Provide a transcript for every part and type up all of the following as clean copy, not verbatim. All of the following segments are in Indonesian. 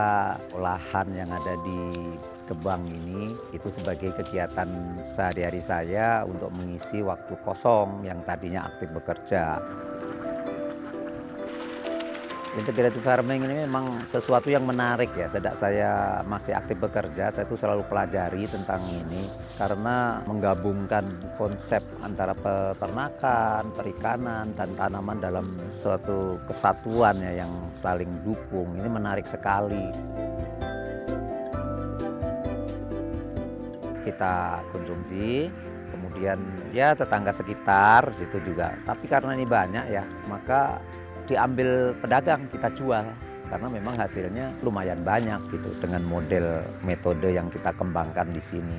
mengelola lahan yang ada di Gebang ini itu sebagai kegiatan sehari-hari saya untuk mengisi waktu kosong yang tadinya aktif bekerja. Integrated farming ini memang sesuatu yang menarik ya. Sejak saya masih aktif bekerja, saya itu selalu pelajari tentang ini karena menggabungkan konsep antara peternakan, perikanan, dan tanaman dalam suatu kesatuan ya yang saling dukung. Ini menarik sekali. Kita konsumsi, kemudian ya tetangga sekitar situ juga. Tapi karena ini banyak ya, maka diambil pedagang kita jual karena memang hasilnya lumayan banyak gitu dengan model metode yang kita kembangkan di sini.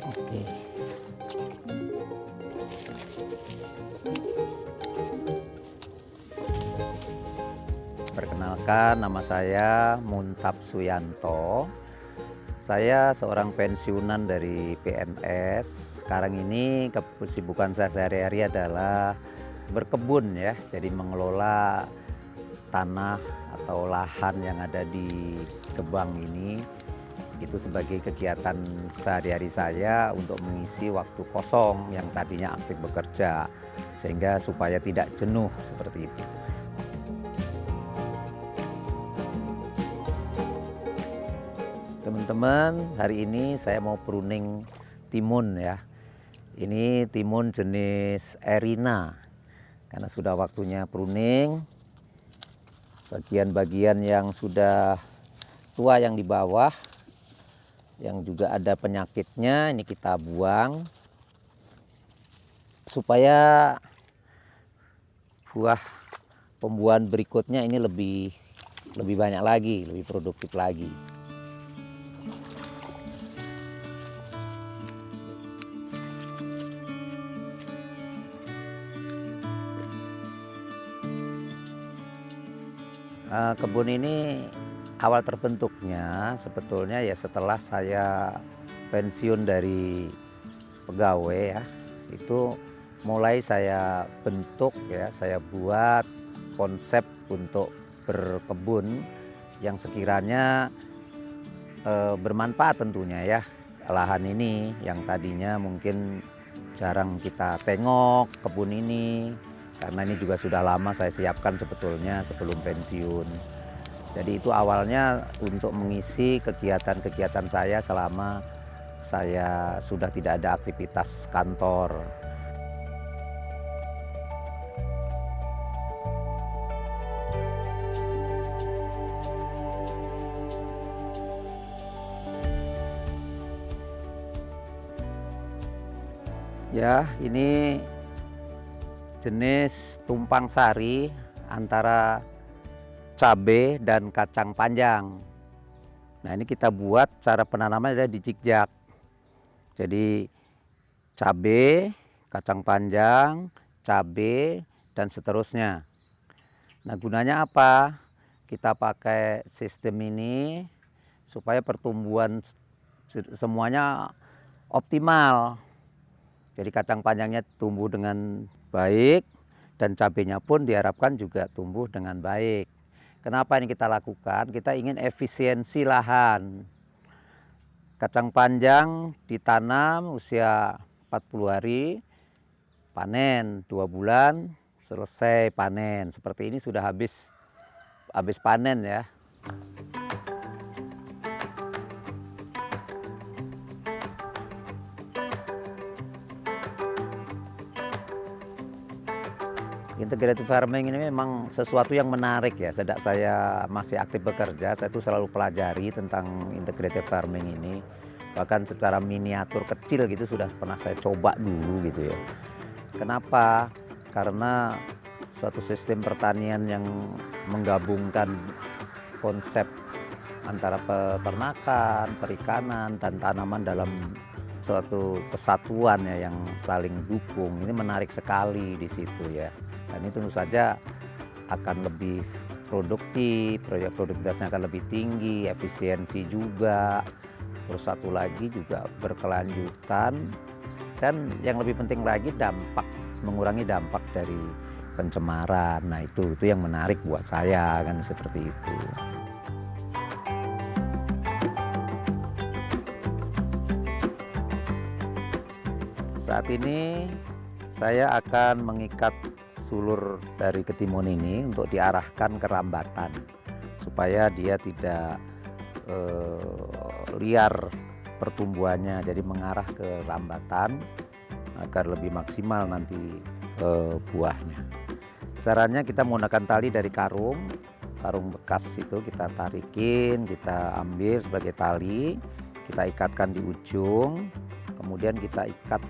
Oke. Perkenalkan, nama saya Muntab Suyanto. Saya seorang pensiunan dari PNS. Sekarang ini kesibukan saya sehari-hari adalah berkebun ya. Jadi mengelola tanah atau lahan yang ada di Gebang ini itu sebagai kegiatan sehari-hari saya untuk mengisi waktu kosong yang tadinya aktif bekerja sehingga supaya tidak jenuh seperti itu. Teman-teman, hari ini saya mau pruning timun ya. Ini timun jenis Erina. Karena sudah waktunya pruning. Bagian-bagian yang sudah tua yang di bawah, yang juga ada penyakitnya, ini kita buang. Supaya buah pembuahan berikutnya ini lebih banyak lagi, lebih produktif lagi. Kebun ini awal terbentuknya sebetulnya ya setelah saya pensiun dari pegawai ya, itu mulai saya bentuk ya, saya buat konsep untuk berkebun yang sekiranya bermanfaat tentunya ya. Lahan ini yang tadinya mungkin jarang kita tengok kebun ini, karena ini juga sudah lama saya siapkan sebetulnya sebelum pensiun. Jadi itu awalnya untuk mengisi kegiatan-kegiatan saya selama saya sudah tidak ada aktivitas kantor. Ya, ini jenis tumpang sari antara cabai dan kacang panjang. Nah, ini kita buat cara penanaman ada di zigzag. Jadi cabai, kacang panjang, cabai dan seterusnya. Nah, gunanya apa? Kita pakai sistem ini supaya pertumbuhan semuanya optimal. Jadi kacang panjangnya tumbuh dengan baik dan cabenya pun diharapkan juga tumbuh dengan baik. Kenapa ini kita lakukan? Kita ingin efisiensi lahan. Kacang panjang ditanam usia 40 hari, panen 2 bulan, selesai panen. Seperti ini sudah habis panen ya. Integrated farming ini memang sesuatu yang menarik ya. Sejak saya masih aktif bekerja, saya tuh selalu pelajari tentang integrated farming ini. Bahkan secara miniatur kecil gitu sudah pernah saya coba dulu gitu ya. Kenapa? Karena suatu sistem pertanian yang menggabungkan konsep antara peternakan, perikanan, dan tanaman dalam suatu kesatuan ya yang saling dukung. Ini menarik sekali di situ ya. Dan ini tentu saja akan lebih produktif, produktivitasnya akan lebih tinggi, efisiensi juga. Terus satu lagi juga berkelanjutan, dan yang lebih penting lagi mengurangi dampak dari pencemaran. Nah itu yang menarik buat saya kan, seperti itu. Saat ini saya akan mengikat sulur dari ketimun ini untuk diarahkan ke rambatan supaya dia tidak liar pertumbuhannya, jadi mengarah ke rambatan agar lebih maksimal nanti buahnya. Caranya kita menggunakan tali dari karung bekas itu, kita tarikin, kita ambil sebagai tali, kita ikatkan di ujung, kemudian kita ikat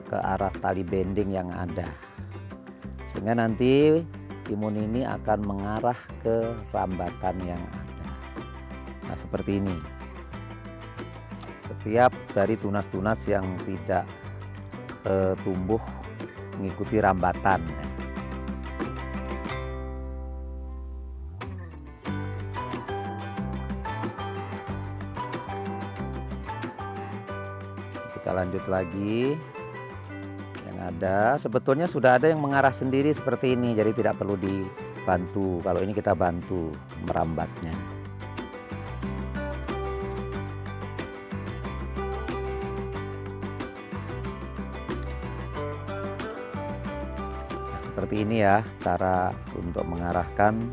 ke arah tali bending yang ada, sehingga nanti timun ini akan mengarah ke rambatan yang ada. Nah seperti ini. Setiap dari tunas-tunas yang tidak tumbuh mengikuti rambatan. Kita lanjut lagi. Sebetulnya sudah ada yang mengarah sendiri seperti ini, jadi tidak perlu dibantu. Kalau ini kita bantu merambatnya. Nah, seperti ini ya cara untuk mengarahkan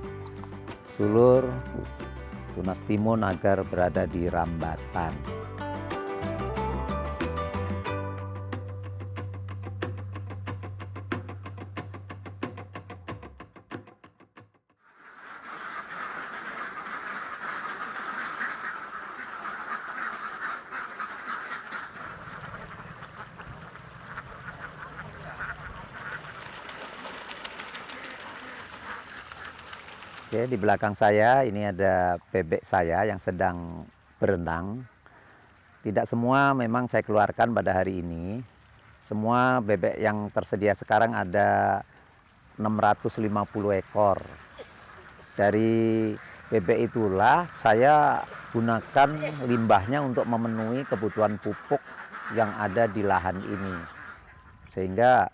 sulur tunas timun agar berada di rambatan. Oke, di belakang saya ini ada bebek saya yang sedang berenang. Tidak semua memang saya keluarkan pada hari ini. Semua bebek yang tersedia sekarang ada 650 ekor. Dari bebek itulah saya gunakan limbahnya untuk memenuhi kebutuhan pupuk yang ada di lahan ini. Sehingga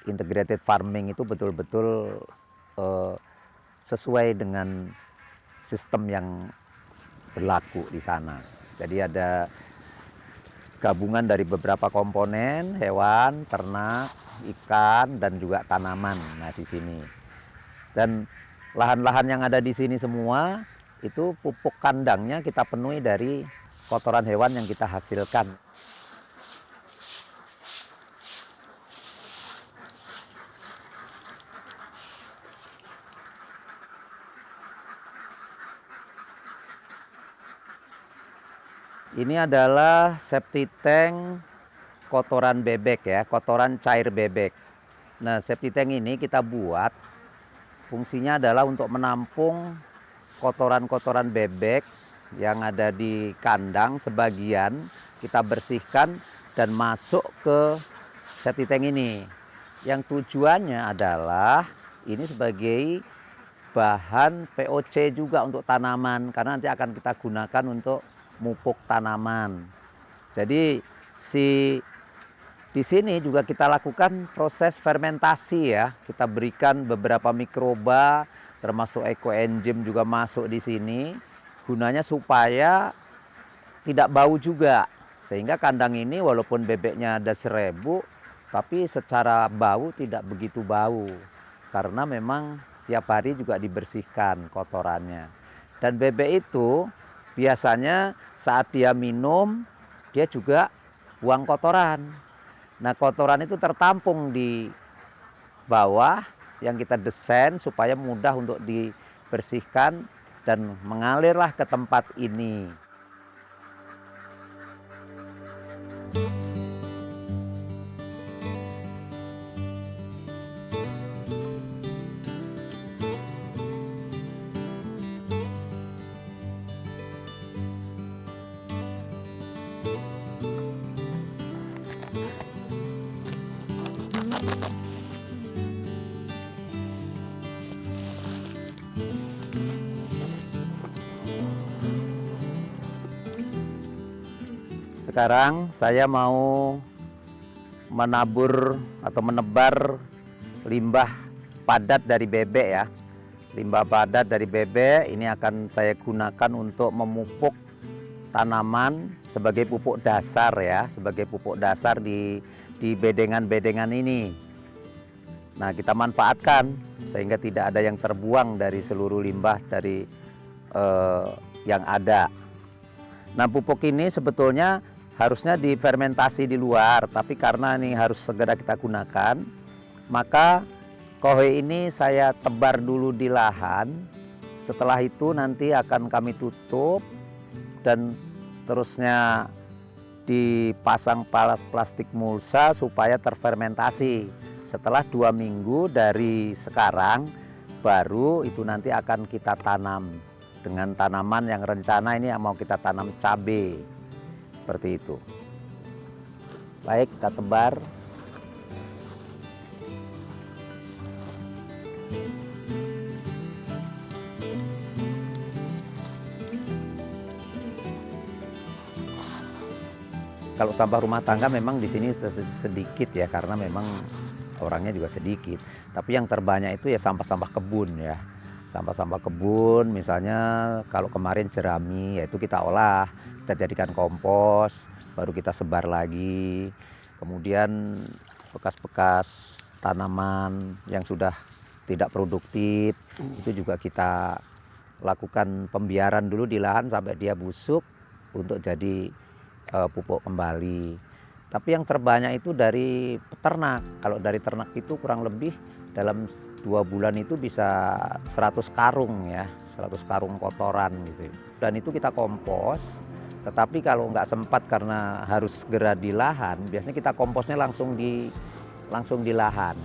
integrated farming itu betul-betul sesuai dengan sistem yang berlaku di sana. Jadi ada gabungan dari beberapa komponen, hewan, ternak, ikan, dan juga tanaman. Nah di sini. Dan lahan-lahan yang ada di sini semua itu pupuk kandangnya kita penuhi dari kotoran hewan yang kita hasilkan. Ini adalah septic tank kotoran bebek ya, kotoran cair bebek. Nah, septic tank ini kita buat fungsinya adalah untuk menampung kotoran-kotoran bebek yang ada di kandang, sebagian kita bersihkan dan masuk ke septic tank ini. Yang tujuannya adalah ini sebagai bahan VOC juga untuk tanaman, karena nanti akan kita gunakan untuk mupuk tanaman. Jadi di sini juga kita lakukan proses fermentasi ya. Kita berikan beberapa mikroba termasuk ekoenzim juga masuk di sini. Gunanya supaya tidak bau juga. Sehingga kandang ini walaupun bebeknya ada 1000, tapi secara bau tidak begitu bau. Karena memang setiap hari juga dibersihkan kotorannya. Dan bebek itu biasanya saat dia minum, dia juga buang kotoran. Nah kotoran itu tertampung di bawah yang kita desain supaya mudah untuk dibersihkan dan mengalirlah ke tempat ini. Sekarang saya mau menabur atau menebar limbah padat dari bebek ya. Limbah padat dari bebek ini akan saya gunakan untuk memupuk tanaman sebagai pupuk dasar ya, sebagai pupuk dasar di bedengan-bedengan ini. Nah, kita manfaatkan sehingga tidak ada yang terbuang dari seluruh limbah dari yang ada. Nah, pupuk ini sebetulnya harusnya difermentasi di luar, tapi karena ini harus segera kita gunakan, maka kohe ini saya tebar dulu di lahan. Setelah itu nanti akan kami tutup dan seterusnya dipasang plastik mulsa supaya terfermentasi. Setelah 2 minggu dari sekarang, baru itu nanti akan kita tanam dengan tanaman yang rencana ini yang mau kita tanam cabai. Seperti itu. Baik, kita tebar. Kalau sampah rumah tangga memang di sini sedikit ya, karena memang orangnya juga sedikit. Tapi yang terbanyak itu ya sampah-sampah kebun ya. Sampah-sampah kebun misalnya kalau kemarin jerami, yaitu kita olah, kita jadikan kompos, baru kita sebar lagi. Kemudian bekas-bekas tanaman yang sudah tidak produktif itu juga kita lakukan pembiaran dulu di lahan sampai dia busuk untuk jadi pupuk kembali. Tapi yang terbanyak itu dari peternak. Kalau dari ternak itu kurang lebih dalam 2 bulan itu bisa 100 karung ya, 100 karung kotoran gitu. Dan itu kita kompos. Tetapi kalau nggak sempat karena harus segera di lahan, biasanya kita komposnya langsung di lahan.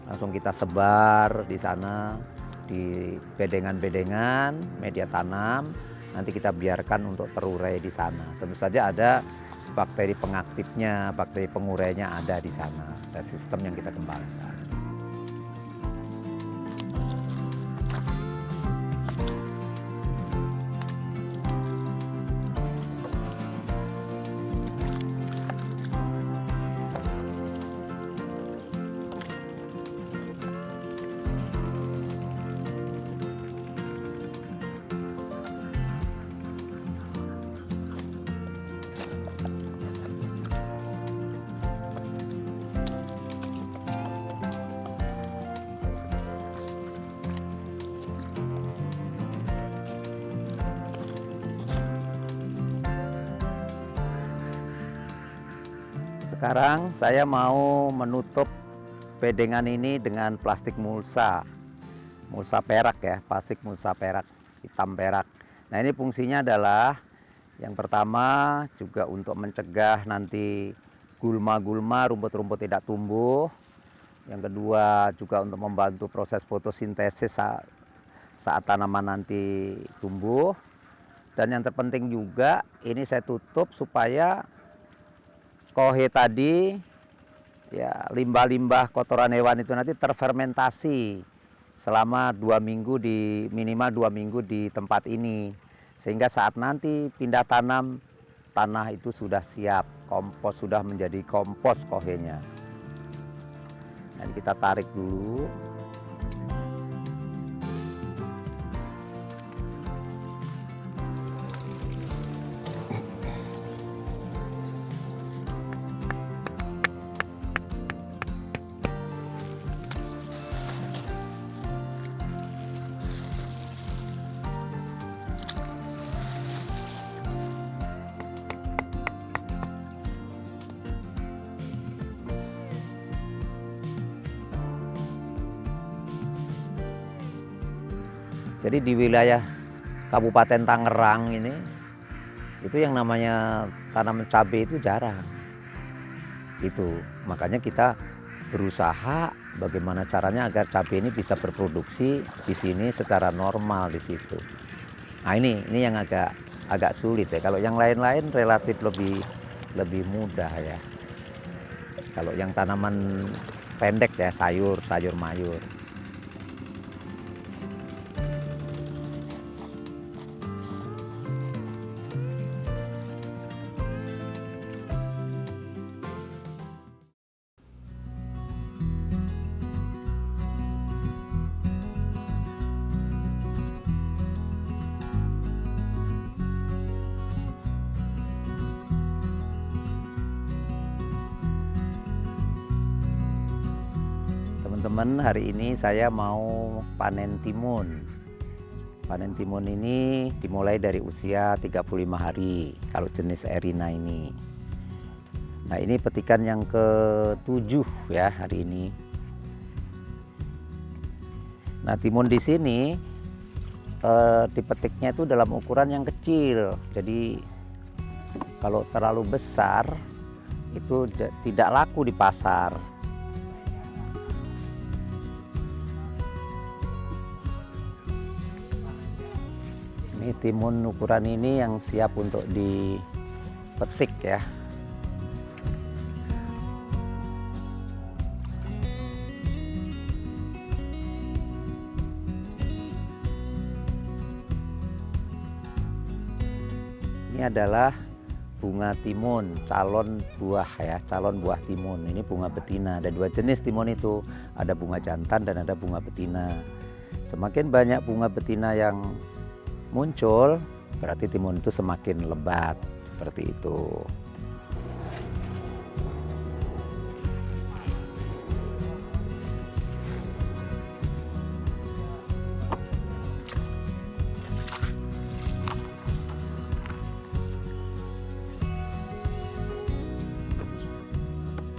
Langsung kita sebar di sana, di bedengan-bedengan, media tanam, nanti kita biarkan untuk terurai di sana. Tentu saja ada bakteri pengaktifnya, bakteri pengurainya ada di sana. Ada sistem yang kita kembangkan. Sekarang saya mau menutup bedengan ini dengan plastik mulsa. Mulsa perak ya, plastik mulsa perak, hitam perak. Nah, ini fungsinya adalah yang pertama juga untuk mencegah nanti gulma-gulma, rumput-rumput tidak tumbuh. Yang kedua juga untuk membantu proses fotosintesis saat tanaman nanti tumbuh. Dan yang terpenting juga ini saya tutup supaya kohe tadi ya, limbah-limbah kotoran hewan itu nanti terfermentasi selama 2 minggu minimal 2 minggu di tempat ini, sehingga saat nanti pindah tanam, tanah itu sudah siap, kompos sudah menjadi kompos kohenya. Jadi kita tarik dulu. Jadi di wilayah Kabupaten Tangerang ini, itu yang namanya tanaman cabai itu jarang. Itu makanya kita berusaha bagaimana caranya agar cabai ini bisa berproduksi di sini secara normal di situ. Nah ini yang agak sulit ya. Kalau yang lain-lain relatif lebih mudah ya. Kalau yang tanaman pendek ya, sayur mayur. Teman-teman, hari ini saya mau panen timun. Panen timun ini dimulai dari usia 35 hari kalau jenis Erina ini. Nah, ini petikan yang ke-7 ya hari ini. Nah, timun di sini dipetiknya itu dalam ukuran yang kecil. Jadi kalau terlalu besar itu tidak laku di pasar. Ini timun ukuran ini yang siap untuk dipetik ya. Ini adalah bunga timun, calon buah ya, calon buah timun. Ini bunga betina. Ada 2 jenis timun itu, ada bunga jantan dan ada bunga betina. Semakin banyak bunga betina yang muncul, berarti timun itu semakin lebat, seperti itu.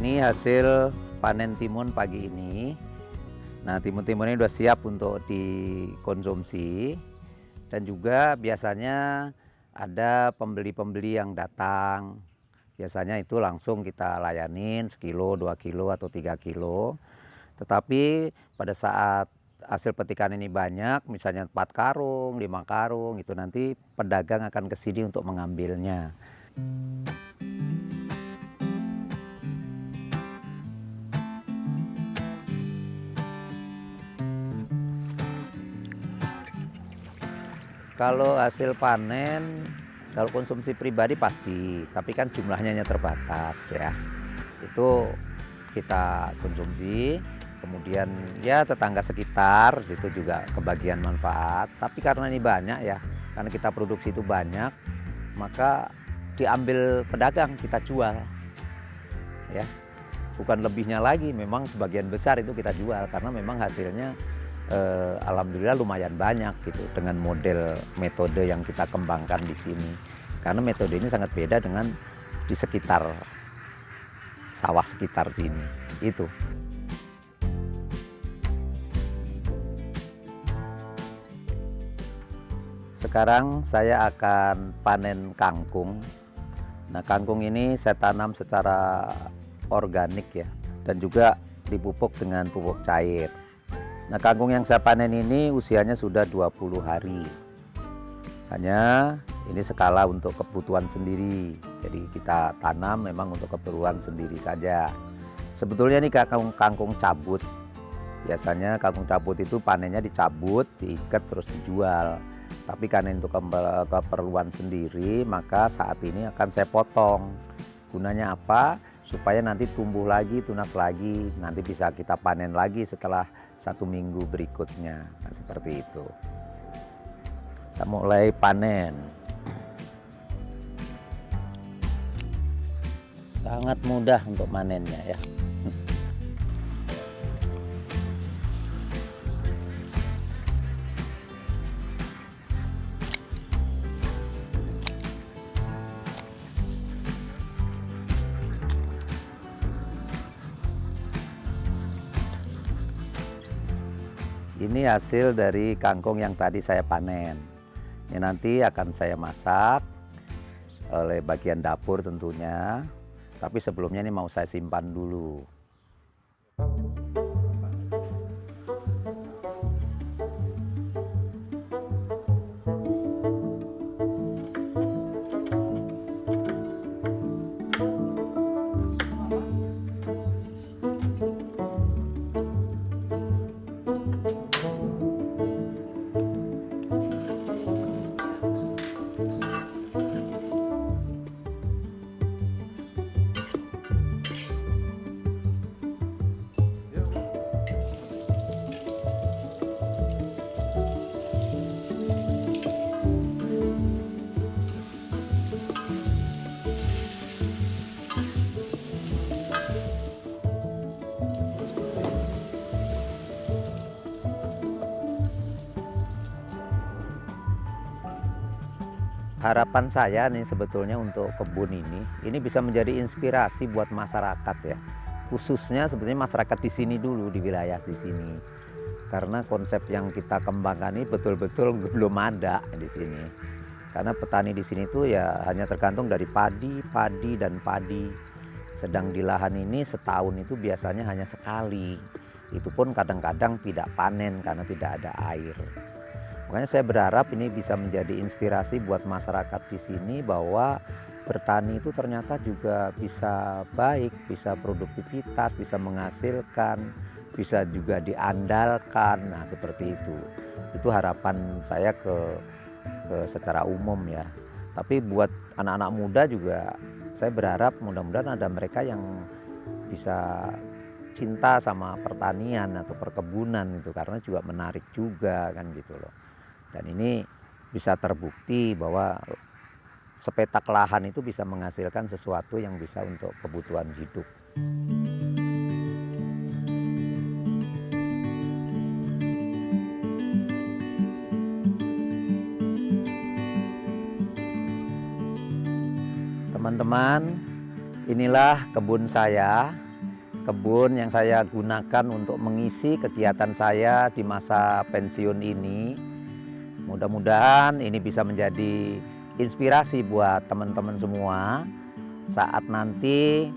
Ini hasil panen timun pagi ini. Nah, timun-timun ini sudah siap untuk dikonsumsi. Dan juga biasanya ada pembeli-pembeli yang datang. Biasanya itu langsung kita layanin sekilo, 2 kilo atau 3 kilo. Tetapi pada saat hasil petikan ini banyak, misalnya 4 karung, 5 karung, itu nanti pedagang akan ke sini untuk mengambilnya. Kalau hasil panen, kalau konsumsi pribadi pasti, tapi kan jumlahnya hanya terbatas ya. Itu kita konsumsi, kemudian ya tetangga sekitar itu juga kebagian manfaat. Tapi karena ini banyak ya, karena kita produksi itu banyak, maka diambil pedagang kita jual. Ya, bukan lebihnya lagi, memang sebagian besar itu kita jual karena memang hasilnya alhamdulillah lumayan banyak gitu dengan model metode yang kita kembangkan di sini. Karena metode ini sangat beda dengan di sekitar sawah sekitar sini. Itu. Sekarang saya akan panen kangkung. Nah, kangkung ini saya tanam secara organik ya, dan juga dipupuk dengan pupuk cair. Nah, kangkung yang saya panen ini usianya sudah 20 hari. Hanya ini skala untuk kebutuhan sendiri. Jadi kita tanam memang untuk keperluan sendiri saja. Sebetulnya ini kangkung cabut. Biasanya kangkung cabut itu panennya dicabut, diikat terus dijual. Tapi karena itu keperluan sendiri, maka saat ini akan saya potong. Gunanya apa? Supaya nanti tumbuh lagi, tunas lagi, nanti bisa kita panen lagi setelah 1 minggu berikutnya. Nah, seperti itu. Kita mulai panen. Sangat mudah untuk manennya ya. Ini hasil dari kangkung yang tadi saya panen. Ini nanti akan saya masak oleh bagian dapur tentunya. Tapi sebelumnya ini mau saya simpan dulu. Harapan saya nih sebetulnya untuk kebun ini bisa menjadi inspirasi buat masyarakat ya. Khususnya sebetulnya masyarakat di sini dulu, di wilayah di sini. Karena konsep yang kita kembangkan ini betul-betul belum ada di sini. Karena petani di sini tuh ya hanya tergantung dari padi, padi, dan padi. Sedang di lahan ini setahun itu biasanya hanya sekali. Itu pun kadang-kadang tidak panen karena tidak ada air. Makanya saya berharap ini bisa menjadi inspirasi buat masyarakat di sini bahwa bertani itu ternyata juga bisa baik, bisa produktivitas, bisa menghasilkan, bisa juga diandalkan. Nah, seperti itu. Itu harapan saya ke secara umum ya. Tapi buat anak-anak muda juga saya berharap mudah-mudahan ada mereka yang bisa cinta sama pertanian atau perkebunan itu karena juga menarik juga kan gitu loh. Dan ini bisa terbukti bahwa sepetak lahan itu bisa menghasilkan sesuatu yang bisa untuk kebutuhan hidup. Teman-teman, inilah kebun saya. Kebun yang saya gunakan untuk mengisi kegiatan saya di masa pensiun ini. Mudah-mudahan ini bisa menjadi inspirasi buat teman-teman semua saat nanti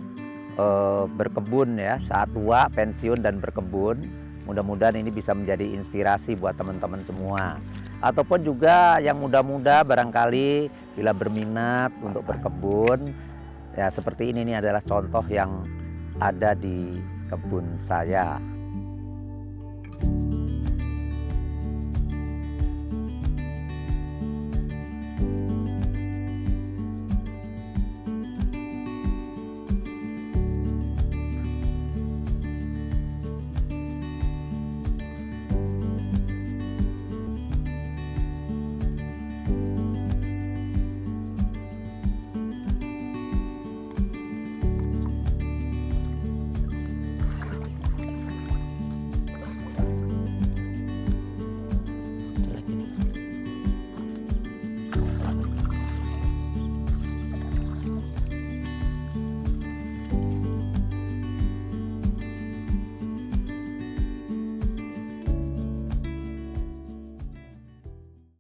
berkebun ya, saat tua, pensiun dan berkebun. Mudah-mudahan ini bisa menjadi inspirasi buat teman-teman semua. Ataupun juga yang muda-muda barangkali bila berminat untuk berkebun, ya seperti ini adalah contoh yang ada di kebun saya.